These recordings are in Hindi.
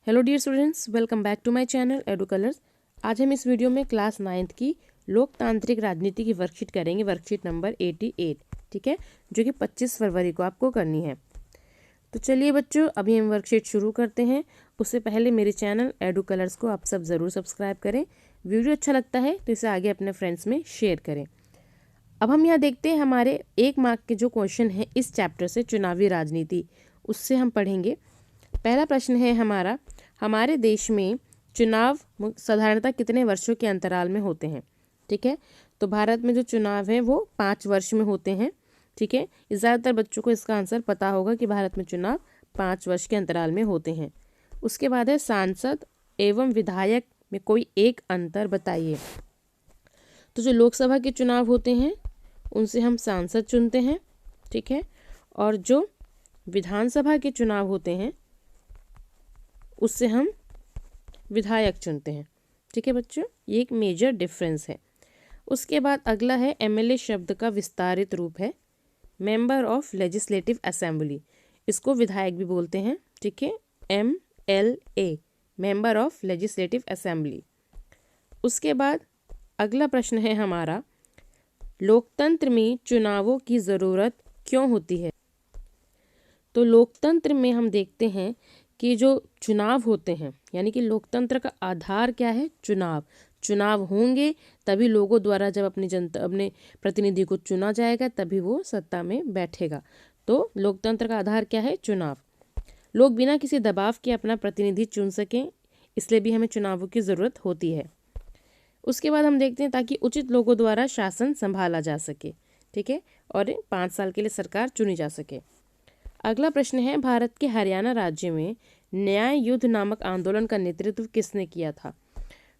Hello dear students, welcome back to my channel Edu Colours. आज हम इस वीडियो में क्लास 9th की लोकतांत्रिक राजनीति की वर्कशीट करेंगे, वर्कशीट नंबर 88। ठीक है, जो कि 25 फरवरी को आपको करनी है। तो चलिए बच्चों, अभी हम वर्कशीट शुरू करते हैं। उससे पहले मेरे चैनल एडू कलर्स को आप सब ज़रूर सब्सक्राइब करें। वीडियो अच्छा लगता है तो इसे आगे अपने फ्रेंड्स में शेयर करें। अब हम यहाँ देखते हैं हमारे 1 मार्क के जो क्वेश्चन हैं इस चैप्टर से, चुनावी राजनीति, उससे हम पढ़ेंगे। पहला प्रश्न है हमारा, हमारे देश में चुनाव साधारणतः कितने वर्षों के अंतराल में होते हैं। ठीक है, तो भारत में जो चुनाव है वो 5 वर्ष में होते हैं। ठीक है, ज़्यादातर बच्चों को इसका आंसर पता होगा कि भारत में चुनाव 5 वर्ष के अंतराल में होते हैं। उसके बाद है सांसद एवं विधायक में कोई एक अंतर बताइए। तो जो लोकसभा के चुनाव होते हैं उनसे हम सांसद चुनते हैं। ठीक है, और जो विधानसभा के चुनाव होते हैं उससे हम विधायक चुनते हैं। ठीक है बच्चों, ये एक मेजर डिफरेंस है। उसके बाद अगला है एमएलए शब्द का विस्तारित रूप है मेंबर ऑफ लेजिस्लेटिव असेंबली। इसको विधायक भी बोलते हैं। ठीक है, MLA, member of legislative assembly. उसके बाद अगला प्रश्न है हमारा, लोकतंत्र में चुनावों की ज़रूरत क्यों होती है। तो लोकतंत्र में हम देखते हैं कि जो चुनाव होते हैं, यानी कि लोकतंत्र का आधार क्या है, चुनाव होंगे तभी लोगों द्वारा जब अपने प्रतिनिधि को चुना जाएगा तभी वो सत्ता में बैठेगा। तो लोकतंत्र का आधार क्या है, चुनाव। लोग बिना किसी दबाव के अपना प्रतिनिधि चुन सकें, इसलिए भी हमें चुनावों की ज़रूरत होती है। उसके बाद हम देखते हैं ताकि उचित लोगों द्वारा शासन संभाला जा सके। ठीक है, और 5 साल के लिए सरकार चुनी जा सके। अगला प्रश्न है, भारत के हरियाणा राज्य में न्याय युद्ध नामक आंदोलन का नेतृत्व किसने किया था।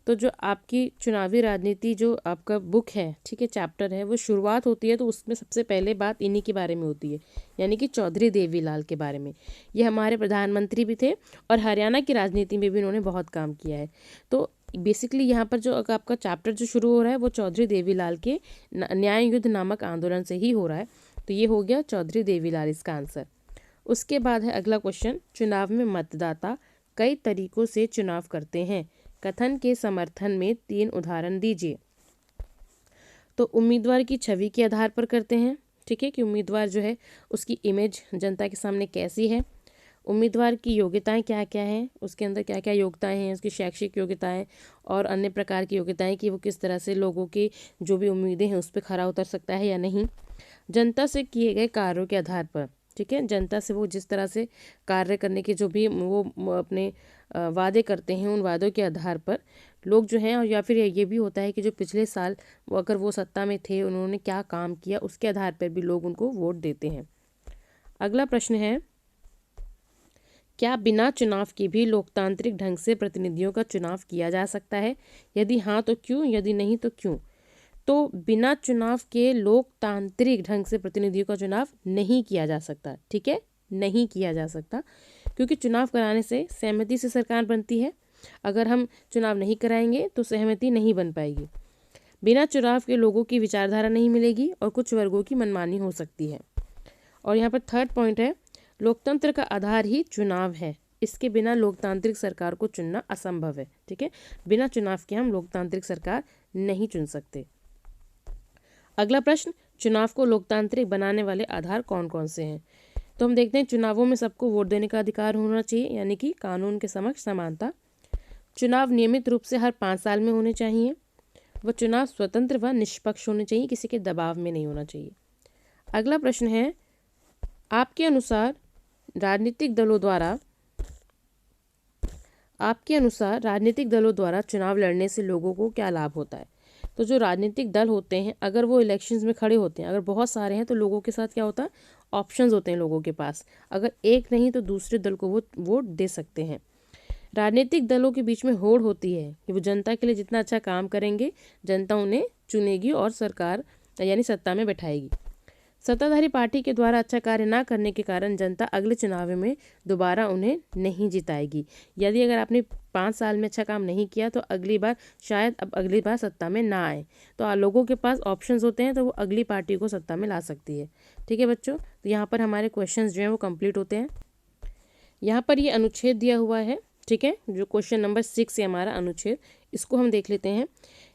तो जो आपकी चुनावी राजनीति जो आपका बुक है, ठीक है, चैप्टर है, वो शुरुआत होती है तो उसमें सबसे पहले बात इन्हीं के बारे में होती है, यानी कि चौधरी देवीलाल के बारे में। ये हमारे प्रधानमंत्री भी थे और हरियाणा की राजनीति में भी इन्होंने बहुत काम किया है। तो बेसिकली यहाँ पर जो आपका चैप्टर जो शुरू हो रहा है वो चौधरी देवीलाल के न्याय युद्ध नामक आंदोलन से ही हो रहा है। तो ये हो गया चौधरी देवीलाल इसका आंसर। उसके बाद है अगला क्वेश्चन, चुनाव में मतदाता कई तरीकों से चुनाव करते हैं, कथन के समर्थन में 3 उदाहरण दीजिए। तो उम्मीदवार की छवि के आधार पर करते हैं। ठीक है, कि उम्मीदवार जो है उसकी इमेज जनता के सामने कैसी है, उम्मीदवार की योग्यताएं क्या क्या हैं, उसके अंदर क्या क्या योग्यताएं हैं, उसकी शैक्षिक योग्यताएं और अन्य प्रकार की योग्यताएं कि वो किस तरह से लोगों की जो भी उम्मीदें हैं उस पर खरा उतर सकता है या नहीं। जनता से किए गए कार्यों के आधार पर, ठीक है, जनता से वो जिस तरह से कार्य करने के जो भी वो अपने वादे करते हैं उन वादों के आधार पर लोग जो हैं, और या फिर ये भी होता है कि जो पिछले साल वो अगर वो सत्ता में थे उन्होंने क्या काम किया उसके आधार पर भी लोग उनको वोट देते हैं। अगला प्रश्न है, क्या बिना चुनाव के भी लोकतांत्रिक ढंग से प्रतिनिधियों का चुनाव किया जा सकता है, यदि हाँ तो क्यों, यदि नहीं तो क्यों। तो बिना चुनाव के लोकतांत्रिक ढंग से प्रतिनिधियों का चुनाव नहीं किया जा सकता। ठीक है, नहीं किया जा सकता, क्योंकि चुनाव कराने से सहमति से सरकार बनती है। अगर हम चुनाव नहीं कराएंगे तो सहमति नहीं बन पाएगी। बिना चुनाव के लोगों की विचारधारा नहीं मिलेगी और कुछ वर्गों की मनमानी हो सकती है। और यहाँ पर थर्ड पॉइंट है, लोकतंत्र का आधार ही चुनाव है, इसके बिना लोकतांत्रिक सरकार को चुनना असंभव है। ठीक है, बिना चुनाव के हम लोकतांत्रिक सरकार नहीं चुन सकते। अगला प्रश्न, चुनाव को लोकतांत्रिक बनाने वाले आधार कौन कौन से हैं। तो हम देखते हैं, चुनावों में सबको वोट देने का अधिकार होना चाहिए, यानी कि कानून के समक्ष समानता। चुनाव नियमित रूप से हर 5 साल में होने चाहिए। वह चुनाव स्वतंत्र व निष्पक्ष होने चाहिए, किसी के दबाव में नहीं होना चाहिए। अगला प्रश्न है, आपके अनुसार राजनीतिक दलों द्वारा चुनाव लड़ने से लोगों को क्या लाभ होता है। तो जो राजनीतिक दल होते हैं अगर वो इलेक्शंस में खड़े होते हैं, अगर बहुत सारे हैं तो लोगों के साथ क्या होता है, ऑप्शंस होते हैं लोगों के पास, अगर एक नहीं तो दूसरे दल को वो वोट दे सकते हैं। राजनीतिक दलों के बीच में होड़ होती है कि वो जनता के लिए जितना अच्छा काम करेंगे जनता उन्हें चुनेगी और सरकार यानी सत्ता में बैठाएगी। सत्ताधारी पार्टी के द्वारा अच्छा कार्य न करने के कारण जनता अगले चुनाव में दोबारा उन्हें नहीं जिताएगी। यदि अगर आपने 5 साल में अच्छा काम नहीं किया तो अगली बार शायद अब अगली बार सत्ता में ना आए, तो लोगों के पास ऑप्शंस होते हैं तो वो अगली पार्टी को सत्ता में ला सकती है। ठीक है बच्चों, तो यहाँ पर हमारे क्वेश्चंस जो हैं वो कंप्लीट होते हैं। यहाँ पर ये अनुच्छेद दिया हुआ है, ठीक है, जो क्वेश्चन नंबर 6 है हमारा अनुच्छेद, इसको हम देख लेते हैं।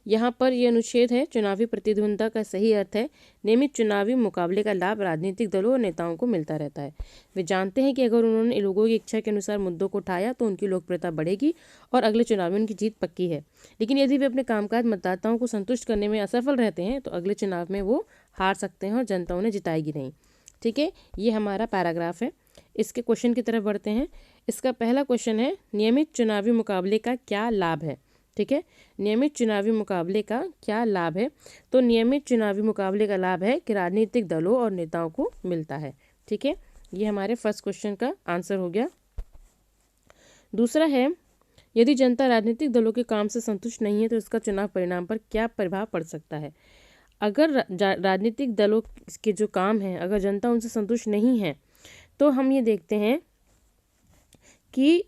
यहाँ पर ये अनुच्छेद है, चुनावी प्रतिद्वंद्विता का सही अर्थ है नियमित चुनावी मुकाबले का लाभ राजनीतिक दलों और नेताओं को मिलता रहता है। वे जानते हैं कि अगर उन्होंने लोगों की इच्छा के अनुसार मुद्दों को उठाया तो उनकी लोकप्रियता बढ़ेगी और अगले चुनाव में उनकी जीत पक्की है। लेकिन यदि वे अपने कामकाज मतदाताओं को संतुष्ट करने में असफल रहते हैं तो अगले चुनाव में वो हार सकते हैं और जनता उन्हें जिताएगी नहीं। ठीक है, ये हमारा पैराग्राफ है। इसके क्वेश्चन की तरफ बढ़ते हैं। इसका पहला क्वेश्चन है, नियमित चुनावी मुकाबले का क्या लाभ है। ठीक है, नियमित चुनावी मुकाबले का क्या लाभ है। तो नियमित चुनावी मुकाबले का लाभ है कि राजनीतिक दलों और नेताओं को मिलता है। ठीक है, ये हमारे फर्स्ट क्वेश्चन का आंसर हो गया। दूसरा है, यदि जनता राजनीतिक दलों के काम से संतुष्ट नहीं है तो इसका चुनाव परिणाम पर क्या प्रभाव पड़ सकता है। अगर राजनीतिक दलों के जो काम हैं, अगर जनता उनसे संतुष्ट नहीं है तो हम ये देखते हैं कि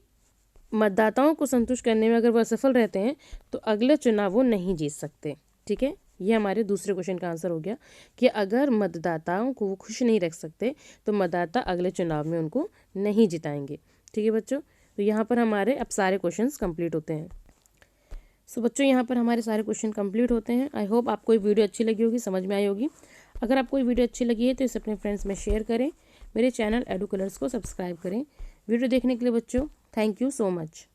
मतदाताओं को संतुष्ट करने में अगर वो असफल रहते हैं तो अगले चुनाव वो नहीं जीत सकते। ठीक है, ये हमारे दूसरे क्वेश्चन का आंसर हो गया कि अगर मतदाताओं को वो खुश नहीं रख सकते तो मतदाता अगले चुनाव में उनको नहीं जिताएंगे। ठीक है बच्चों, तो यहाँ पर हमारे अब सारे क्वेश्चंस कंप्लीट होते हैं। सो बच्चों, यहाँ पर हमारे सारे क्वेश्चन कंप्लीट होते हैं। आई होप आपको ये वीडियो अच्छी लगी होगी, समझ में आई होगी। अगर आपको ये वीडियो अच्छी लगी है तो इसे अपने फ्रेंड्स में शेयर करें। मेरे चैनल एडू कलर्स को सब्सक्राइब करें। वीडियो देखने के लिए बच्चों थैंक यू सो मच।